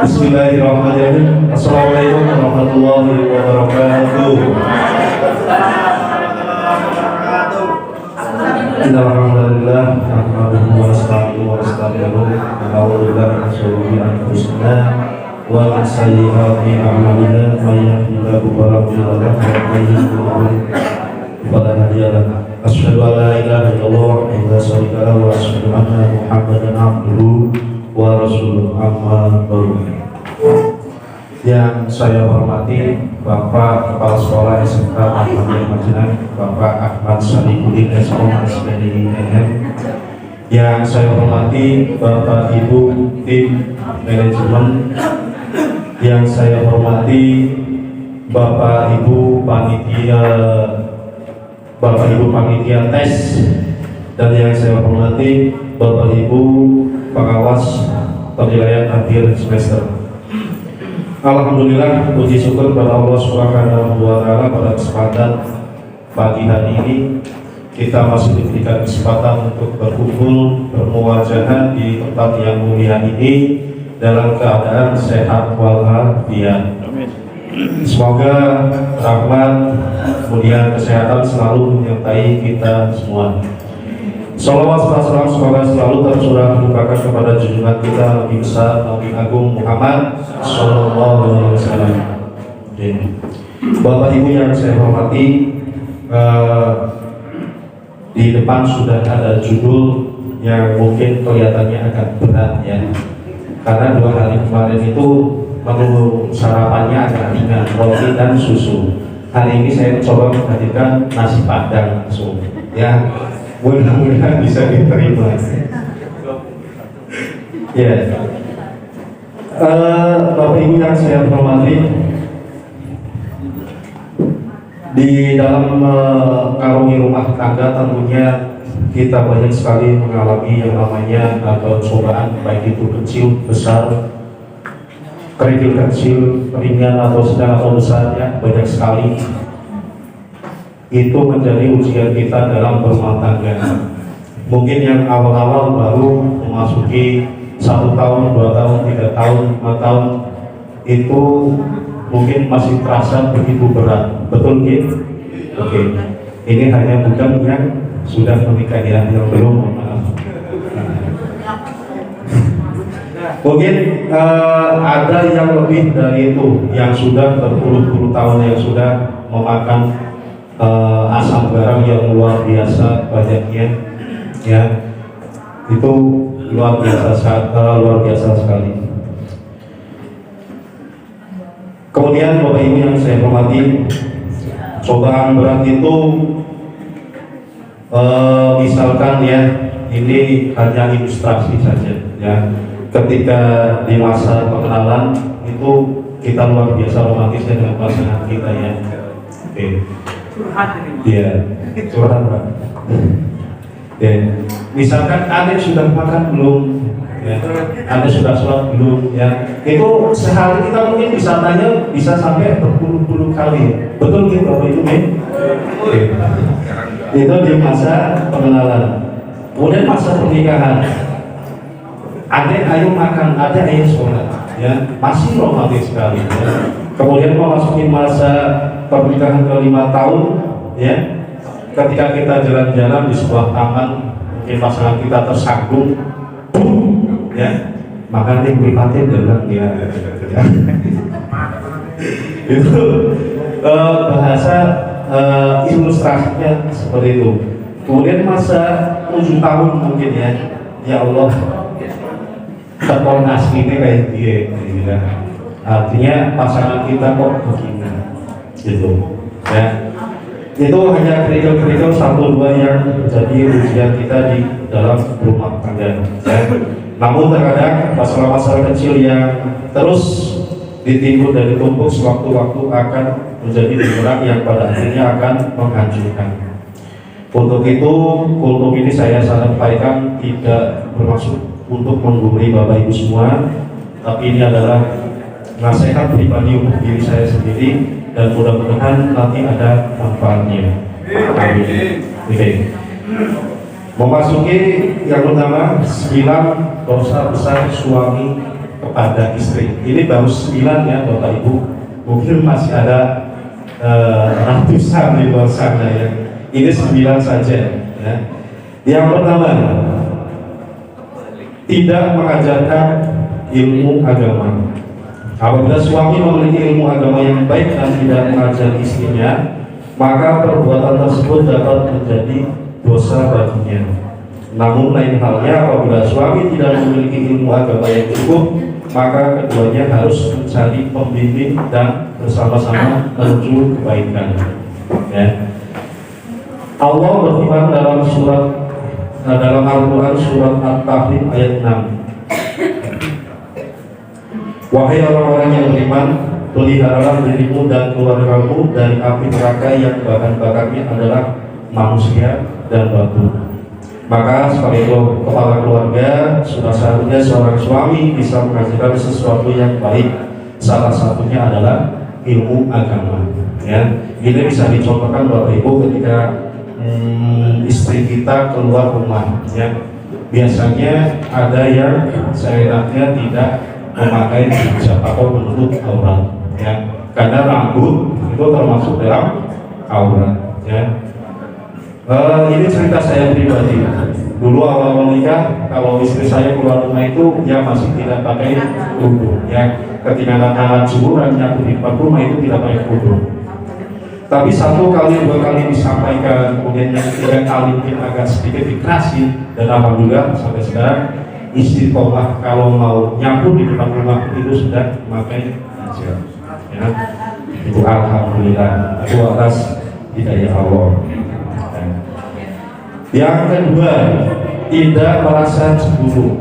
Bismillahirrahmanirrahim. Assalamualaikum warahmatullahi wabarakatuh. Alhamdulillah, nahmaduhu wa nasta'inuhu wa nastaghfiruh. Na'udzu billahi min shururi anfusina wa min sayyiati a'malina. May yahdihillahu fala mudilla lahu wa may yudlil fala hadiya lahu. Asyhadu an la ilaha illallah wa la syarika lahu wa asyhadu anna Muhammadan abduhu wa rasuluh. Amma ba'du. Yang saya hormati Bapak Kepala Sekolah SMK Ahmadiyah Madinah, Bapak Ahmad Sadiqudin SO SPDI EM. Yang saya hormati Bapak Ibu tim manajemen. Yang saya hormati Bapak Ibu panitia tes, dan yang saya hormati Bapak Ibu pengawas penilaian akhir semester. Alhamdulillah, puji syukur kepada Allah Subhanahu wa Ta'ala, pada kesempatan pagi hari ini kita masih diberikan kesempatan untuk berkumpul bermuajahan di tempat yang mulia ini dalam keadaan sehat walafiat. Semoga rahmat, kemudian kesehatan selalu menyertai kita semua. Salawat serta salam semoga selalu tercurah limpahkan kepada junjungan kita Nabi besar Nabi Agung Muhammad Sallallahu Alaihi Wasallam. Bapak Ibu yang saya hormati, di depan sudah ada judul yang mungkin kelihatannya agak berat ya, karena 2 hari kemarin itu menu sarapannya agak ringan, roti dan susu. Hari ini saya coba menghadirkan nasi padang langsung ya. Mudah-mudahan bisa diterima. Ya, Bapak Ibu yang saya hormati, di dalam mengarungi rumah tangga tentunya kita banyak sekali mengalami yang namanya cobaan, baik itu kecil, besar, kerikil kecil, ringan atau sedang atau besar ya, banyak sekali. Itu menjadi ujian kita dalam berumah tangga. Mungkin yang awal-awal baru memasuki 1 tahun, 2 tahun, 3 tahun, 5 tahun, itu mungkin masih terasa begitu berat. Betul gitu? Oke. Ini hanya bukan yang sudah menikah ya, yang belum, maaf. Mungkin ada yang lebih dari itu, yang sudah berpuluh-puluh tahun, yang sudah memakan asam garam yang luar biasa banyaknya ya, itu luar biasa sekali. Kemudian Bapak Ibu yang saya hormati, cobaan berat itu misalkan ya, ini hanya ilustrasi saja ya. Ketika di masa pengenalan itu kita luar biasa romantisnya dengan pasangan kita ya. Oke. Iya, curhat Pak. Ya. Misalkan Anda sudah makan belum? Ya. Anda sudah sholat belum? Ya. Itu sehari kita mungkin bisa tanya, bisa sampai berpuluh-puluh kali. Betul gitu Bapak Ibu? Ya. Itu di masa pengenalan. Kemudian masa pernikahan. Adek ayo makan, adek ayo sholat. Ya, masih romantis sekali. Ya. Kemudian memasuki masa pernikahan ke 5 tahun ya, ketika kita jalan-jalan di sebuah taman, mungkin pasangan kita tersanggung ya, maka dia prihatin dengan dia ya. Itu bahasa ilustrasinya seperti itu. Kemudian masa 7 tahun mungkin ya Allah, ketol aslinya kayak dia ya. Artinya pasangan kita kok begini gitu ya. Itu hanya kerikil-kerikil 1-2 yang menjadi ujian kita di dalam rumah tangga ya. Namun terkadang masalah-masalah kecil yang terus ditimbul dan ditumpuk sewaktu-waktu akan menjadi bumerang yang pada akhirnya akan menghancurkan. Untuk itu, kultum ini saya sampaikan tidak bermaksud untuk menggurui Bapak Ibu semua, tapi ini adalah nasihat pribadi untuk diri saya sendiri, dan mudah-mudahan nanti ada manfaatnya. Amin. Oke. Memasuki yang pertama, 9 dosa besar suami kepada istri. Ini baru 9 ya Bapak Ibu, mungkin masih ada ratusan di luar sana ya. Ini 9 saja ya. Yang pertama, tidak mengajarkan ilmu agama. Apabila suami memiliki ilmu agama yang baik dan tidak mengajar istrinya, maka perbuatan tersebut dapat menjadi dosa baginya. Namun lain halnya apabila suami tidak memiliki ilmu agama yang cukup, maka keduanya harus mencari pembimbing dan bersama-sama menuju kebaikan. Ya. Allah berfirman dalam Al-Quran surat At-Tahrim ayat 6. Wahai orang-orang yang beriman, peliharalah dirimu dan keluargamu dari api neraka yang bahan bakarnya adalah manusia dan batu. Maka sebagai kepala keluarga, sudah seharusnya seorang suami bisa mengajarkan sesuatu yang baik. Salah satunya adalah ilmu agama. Ya, ini bisa dicontohkan Bapak Ibu ketika istri kita keluar rumah. Ya, biasanya ada yang seenaknya tidak memakai hijab atau menutup aurat. Ya, karena rambut itu termasuk dalam aurat. Ya. Ini cerita saya pribadi. Dulu awal menikah, kalau istri saya keluar rumah itu ya masih tidak pakai kerudung. Ya, ketika anak-anak syukuran nyapu di depan rumah itu tidak pakai kerudung. Tapi 1 kali 2 kali disampaikan, kemudian yang 3 kali mungkin agak sedikit dikasih, dan alhamdulillah sampai sekarang istiqomah kalau mau nyapu di depan rumah itu sudah memakai hijab. Ya, itu alhamdulillah, itu atas hidayah Allah. Yang kedua, tidak merasa cemburu.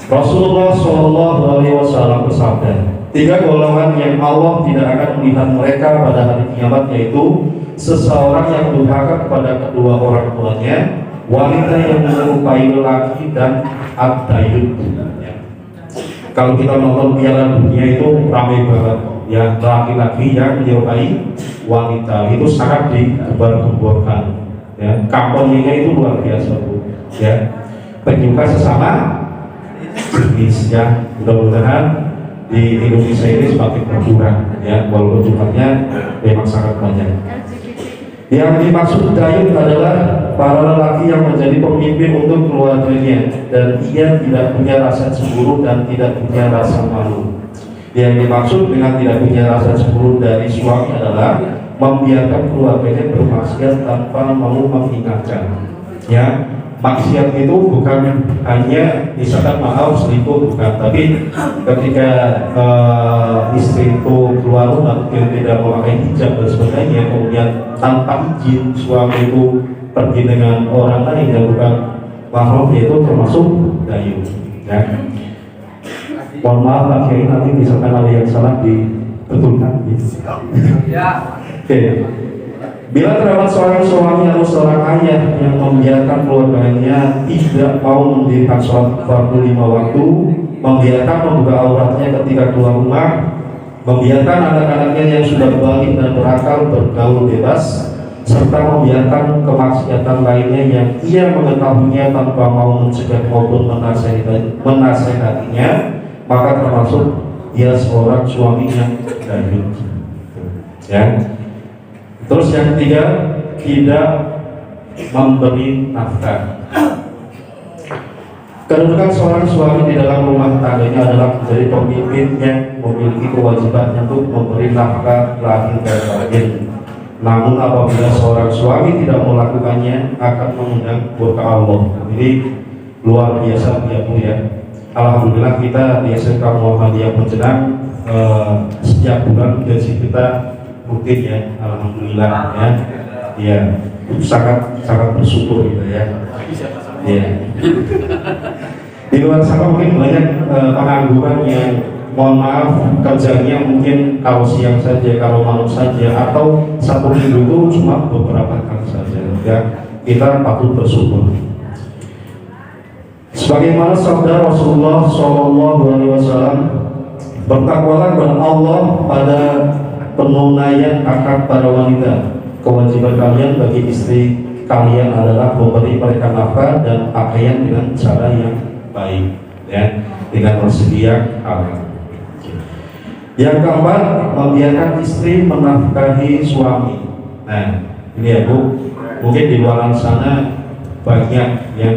Rasulullah SAW bersabda, 3 golongan yang Allah tidak akan melihat mereka pada hari kiamat, yaitu seseorang yang durhaka kepada kedua orang tuanya, wanita yang menyerupai lelaki, dan ad-dayun. Ya. Kalau kita nonton Piala Dunia itu ramai banget, ya, laki-laki yang menyerupai wanita itu sangat digembar-gemborkan. Ya, kampanyenya itu luar biasa Bu. Ya, penyuka sesama jenis. Ya, mudah-mudahan di Indonesia ini semakin berkurang. Ya, walaupun jumlahnya memang sangat banyak. Yang dimaksud dayun adalah para lelaki yang menjadi pemimpin untuk keluarganya dan ia tidak punya rasa cemburu dan tidak punya rasa malu. Yang dimaksud dengan tidak punya rasa cemburu dari suami adalah membiarkan keluarganya bermaksiat tanpa mau mengingatkan. Ya, maksiat itu bukan hanya misalkan maaf selingkuh, bukan, tapi ketika istri itu keluar rumah tidak memakai hijab dan sebagainya, kemudian tanpa izin suami itu pergi dengan orang lain yang bukan mahram, itu termasuk dayun. Ya, mohon maaf Pak Kiai, nanti misalkan ada yang salah dibetulkan. Ya. Oke. Bila terdapat seorang suami atau seorang ayah yang membiarkan keluarganya tidak mau mendirikan sholat fardu 5 waktu, membiarkan membuka auratnya ketika keluar rumah, membiarkan anak-anaknya yang sudah balik dan berakal bergaul bebas, serta membiarkan kemaksiatan lainnya yang ia mengetahuinya tanpa mau mencegah maupun menasehatinya, maka termasuk dia seorang suami yang dayun. Ya. Terus yang ketiga, tidak memberi nafkah. Kedudukan seorang suami di dalam rumah tangganya adalah menjadi pemimpin yang memiliki kewajiban untuk memberi nafkah lahir dan batin. Namun apabila seorang suami tidak melakukannya, akan mengundang murka Allah. Ini luar biasa ya Bu ya. Alhamdulillah kita di SMK Muhammadiyah Pontianak setiap bulan gaji kita rutin ya, alhamdulillah ya. Ya, sangat bersyukur gitu ya. Ya. Di luar sana mungkin banyak pengangguran yang mohon maaf kerjanya mungkin kalau siang saja, kalau malam saja, atau 1 minggu itu cuma beberapa kali saja. Ya, kita patut bersyukur. Sebagaimana sabda Rasulullah SAW, bertakwalah kepada Allah pada penunaian akad para wanita. Kewajiban kalian bagi istri kalian adalah memberi mereka nafkah dan pakaian dengan cara yang baik. ya, dengan rezeki yang halal. Yang keempat, membiarkan istri menafkahi suami. Nah, ini ya Bu, mungkin di luar sana banyak yang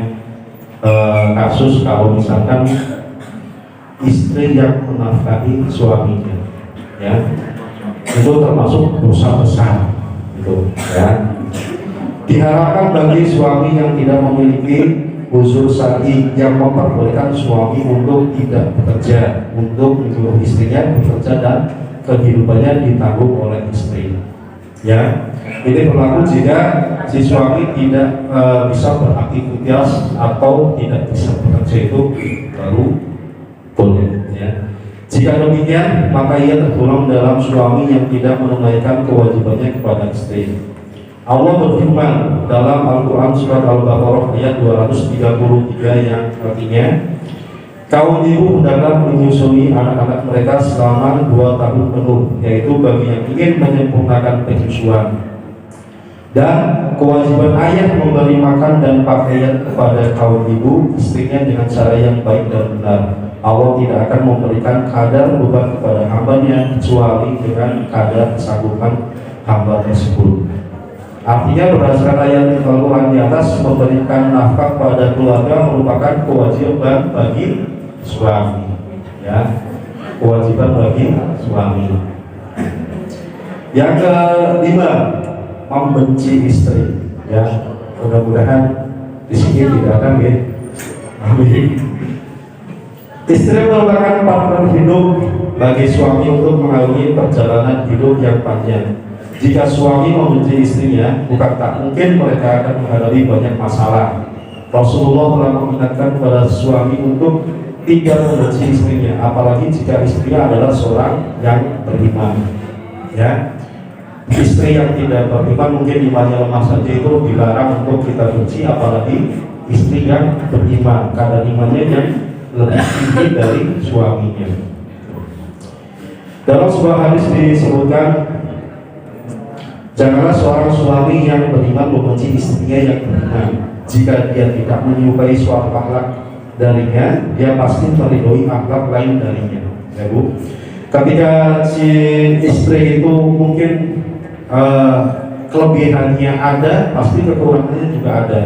kasus kalau misalkan istri yang menafkahi suaminya, ya, itu termasuk dosa besar, gitu, ya. Diharapkan bagi suami yang tidak memiliki uzur syar'i yang memperbolehkan suami untuk tidak bekerja, untuk menyuruh istrinya bekerja dan kehidupannya ditanggung oleh istri. Ya, ini berlaku jika si suami tidak bisa beraktivitas atau tidak bisa bekerja, itu baru boleh. Ya. Jika demikian, maka ia tergolong dalam suami yang tidak menunaikan kewajibannya kepada istri. Allah berfirman dalam Al-Quran surat Al-Baqarah ayat 233 yang artinya, kaum ibu hendaklah menyusui anak-anak mereka selama 2 tahun penuh, yaitu bagi yang ingin menyempurnakan penyusuan. Dan kewajiban ayah memberi makan dan pakaian kepada kaum ibu istrinya dengan cara yang baik dan benar. Allah tidak akan memberikan kadar beban kepada hambanya kecuali dengan kadar kesanggupan hamba tersebut. Artinya berdasarkan ayat Al-Quran di atas, memberikan nafkah pada keluarga merupakan kewajiban bagi suami, ya, kewajiban bagi suami. Yang kelima, membenci istri, ya. Mudah-mudahan di sini tidak akan, ya. Amin. Istri merupakan partner hidup bagi suami untuk mengalami perjalanan hidup yang panjang. Jika suami membenci istrinya, bukan tak mungkin mereka akan menghadapi banyak masalah. Rasulullah telah mengingatkan kepada suami untuk tidak membenci istrinya, apalagi jika istrinya adalah seorang yang beriman. Ya, istri yang tidak beriman mungkin imannya lemah saja itu dilarang untuk kita benci, apalagi istri yang beriman, kadar imannya yang lebih tinggi dari suaminya. Dalam sebuah hadis disebutkan, janganlah seorang suami yang beriman membenci istrinya yang beriman. Jika dia tidak menyukai suatu akhlak darinya, dia pasti meridhoi akhlak lain darinya. Ya Bu, ketika si istri itu mungkin kelebihannya ada, pasti kekurangannya juga ada.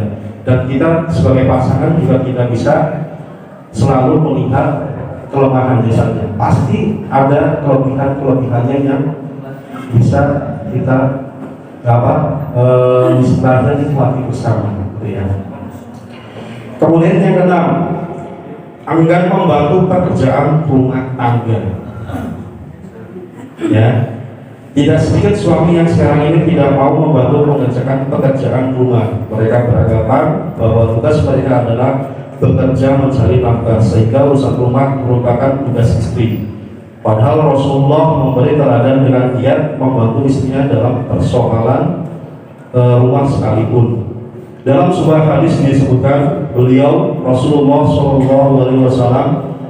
Dan kita sebagai pasangan juga tidak bisa selalu melihat kelemahannya saja. Pasti ada kelebihannya yang bisa kita istilahnya nikmati bersama, gitu ya. Kemudian yang keenam, enggan membantu pekerjaan rumah tangga. Ya, tidak sedikit suami yang sekarang ini tidak mau membantu mengerjakan pekerjaan rumah. Mereka beranggapan bahwa tugas mereka adalah bekerja mencari nafkah, sehingga urusan rumah merupakan tugas istri. Padahal Rasulullah memberi teladan dengan giat membantu istrinya dalam persoalan rumah sekalipun. Dalam sebuah hadis disebutkan, beliau Rasulullah SAW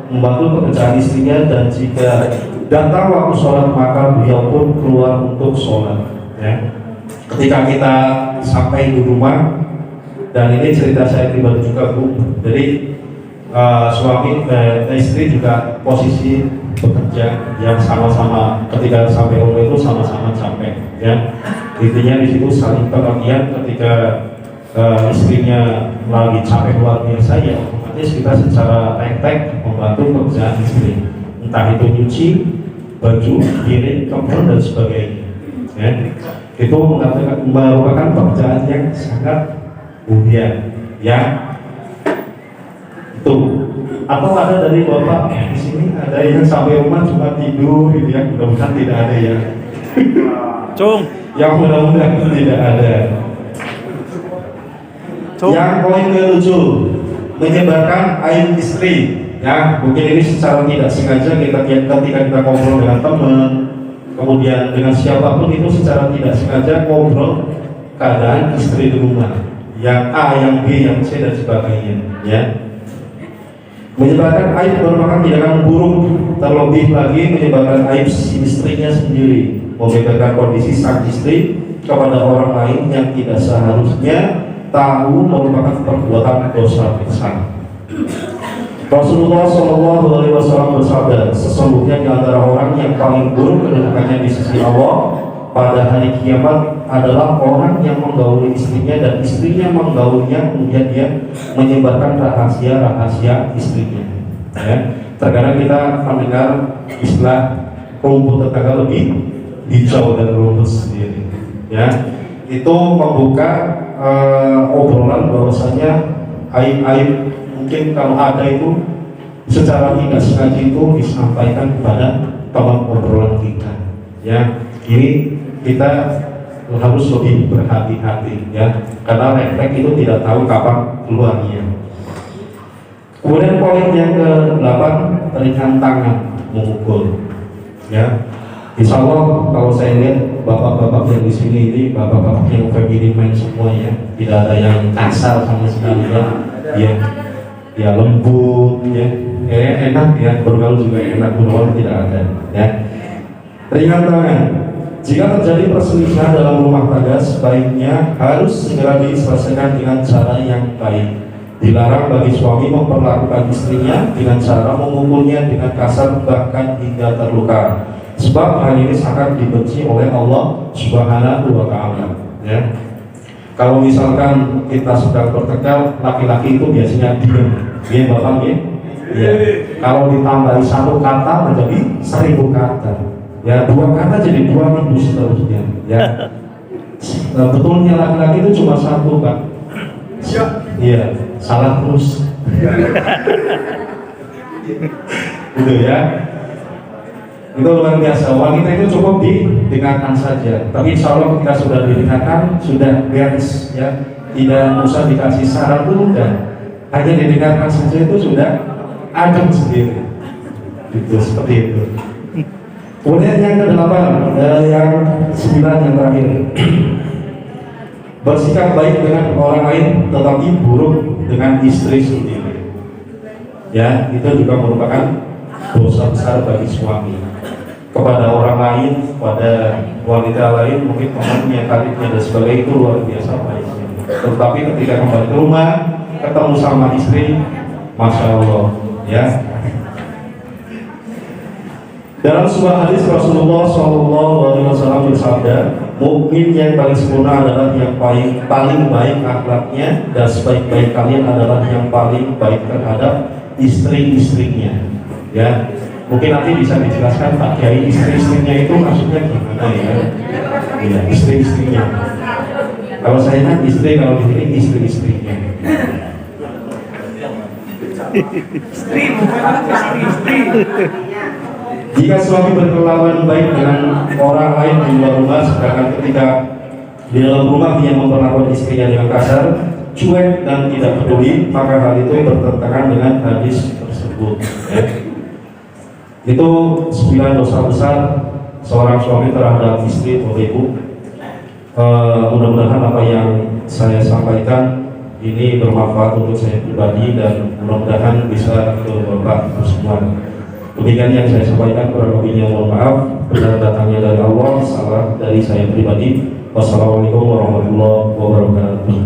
membantu pekerjaan istrinya, dan jika datang waktu sholat maka beliau pun keluar untuk sholat. Ya. Ketika kita sampai di rumah, dan ini cerita saya pribadi juga Bu, jadi suami istri juga posisi bekerja yang sama-sama, ketika sampai rumah itu sama-sama capek, ya. Intinya di situ saling pengertian. Ketika istrinya lagi capek luar biasa, ya otomatis kita secara tek-tek membantu pekerjaan istri, entah itu nyuci baju, piring, kepel dan sebagainya, ya. Itu merupakan pekerjaan yang sangat mulia, ya. Itu. Atau ada dari Bapak di sini ada yang sampai rumah cuma tidur, gitu ya. Mudah-mudahan tidak ada ya. Cung. Yang mudah-mudahan tidak ada. Cung. Yang poin ke-7, menyebarkan aib istri. Ya, mungkin ini secara tidak sengaja ketika kita ngobrol dengan teman, kemudian dengan siapapun, itu secara tidak sengaja ngobrol keadaan istri di rumah, yang A, yang B, yang C dan sebagainya, ya. Menyebarkan aib merupakan tindakan buruk, terlebih lagi menyebarkan aib si istrinya sendiri, membeberkan kondisi sang istri kepada orang lain yang tidak seharusnya tahu, merupakan perbuatan dosa besar. Rasulullah SAW bersabda, sesungguhnya di antara orang yang paling buruk kedudukannya di sisi Allah pada hari kiamat adalah orang yang menggauli istrinya dan istrinya menggaulinya, kemudian dia menyebarkan rahasia-rahasia istrinya. Ya. Terkadang kita mendengar istilah rumput tetangga lebih hijau dan rumput sendiri. Ya, itu membuka obrolan bahwasanya aib-aib mungkin kalau ada itu secara tidak sengaja itu disampaikan kepada teman obrolan kita. Ya, ini kita harus lebih berhati-hati ya, karena refleks itu tidak tahu kapan keluarnya. Kemudian poin yang ke-8, ringan tangan memukul. Ya, insya Allah kalau saya lihat bapak-bapak yang di sini ini bapak-bapak yang feminin semua ya, tidak ada yang kasar sama sekali ya. Ya lembut ya, enak ya, bergaul juga enak, bergaul tidak ada ya. Ringan tangan. Jika terjadi perselisihan dalam rumah tangga, sebaiknya harus segera diselesaikan dengan cara yang baik. Dilarang bagi suami memperlakukan istrinya dengan cara memukulnya dengan kasar bahkan hingga terluka, sebab hal ini sangat dibenci oleh Allah Subhanahu wa Ta'ala ya. Kalau misalkan kita sedang bertengkar, laki-laki itu biasanya diam, ya bapak ya. Ya. Kalau ditambahi 1 kata menjadi 1000 kata, ya 2 kata jadi 2000 seterusnya. Ya. Betulnya laki-laki itu cuma 1 Pak. Iya, salah terus. Gitu ya. Itu luar biasa. Wanita itu cukup didengarkan saja. Tapi insya Allah ketika sudah didengarkan, sudah beres ya. Tidak usah dikasih saran dulu dan hanya didengarkan saja itu sudah adem sendiri. Itu seperti itu. Kemudian yang ke-8, yang 9 yang terakhir. Bersikap baik dengan orang lain tetapi buruk dengan istri sendiri. Ya, itu juga merupakan dosa besar bagi suami. Kepada orang lain, pada wanita lain, mungkin temannya, karibnya dan sebagainya, itu luar biasa baiknya. Tetapi ketika kembali ke rumah, ketemu sama istri, masya Allah, ya. Dalam sebuah hadis Rasulullah SAW bersabda, mukmin yang paling sempurna adalah yang paling baik akhlaknya, dan sebaik-baik kalian adalah yang paling baik terhadap istri-istrinya. Ya. Mungkin nanti bisa dijelaskan Pak Kiai, istri-istrinya itu maksudnya gimana ya? Ya, istri-istrinya. Kalau saya kan istri, kalau di sini istri-istrinya. Jika suami berkelakuan baik dengan orang lain di luar rumah, sedangkan ketika di dalam rumah dia memperlakukan istrinya dengan kasar, cuek dan tidak peduli, maka hal itu bertentangan dengan hadis tersebut. Ya. Itu 9 dosa besar seorang suami terhadap istri atau ibu. Mudah-mudahan apa yang saya sampaikan ini bermanfaat untuk saya pribadi dan mudah-mudahan bisa ke Bapak semua. Demikian yang saya sampaikan, kurang lebihnya mohon maaf. Benar datangnya dari Allah, salah dari saya pribadi. Wassalamualaikum warahmatullahi wabarakatuh.